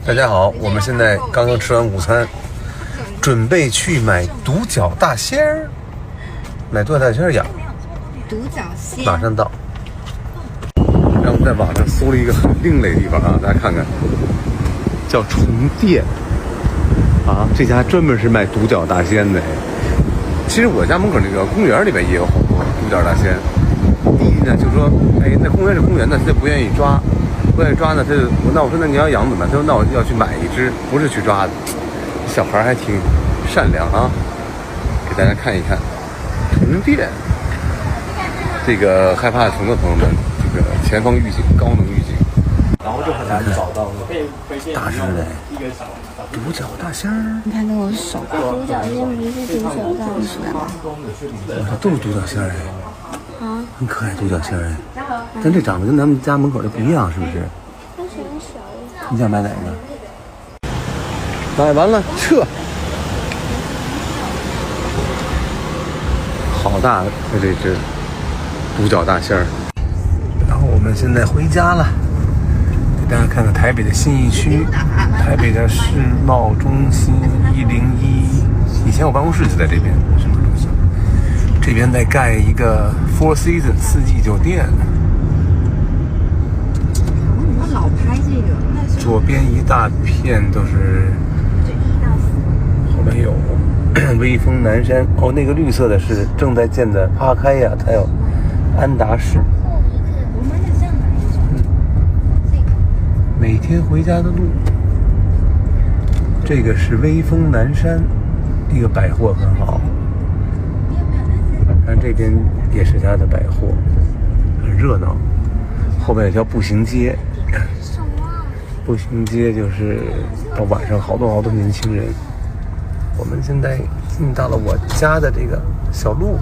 大家好，我们现在刚刚吃完午餐，准备去买独角大仙儿，买独角大仙儿养。独角仙马上到。然后我们在网上搜了一个很另类的地方啊，大家看看，叫虫店啊，这家专门是卖独角大仙的。其实我家门口那个公园里面也有好多独角大仙。第一呢，就是说，那公园是公园呢，他就不愿意抓。不愿意抓呢，他就我说那你要养怎么办？他说那我要去买一只，不是去抓的。小孩还挺善良啊，给大家看一看虫店。这个害怕虫的朋友们，这个前方预警，高能预警。然后就很难找到大只的独角大仙儿。你看那个手，独角仙不是独角大仙吗？这都是独角仙儿啊，很可爱独角仙儿但这长得跟咱们家门口的不一样，是不是？但是很小。你想买哪个？买完了撤。好大的这只独角大仙儿。然后我们现在回家了，给大家看看台北的信义区，台北的世贸中心101。以前我办公室就在这边，世贸中心。这边在盖一个 Four Seasons 四季酒店。我老拍这个。左边一大片都是，后面有威风南山。哦，那个绿色的是正在建的帕开亚，它有安达仕。每天回家的路。这个是威风南山，一个百货很好。看这边也是它的百货，很热闹。后面有条步行街，步行街就是到晚上好多年轻人。我们现在进到了我家的这个小路。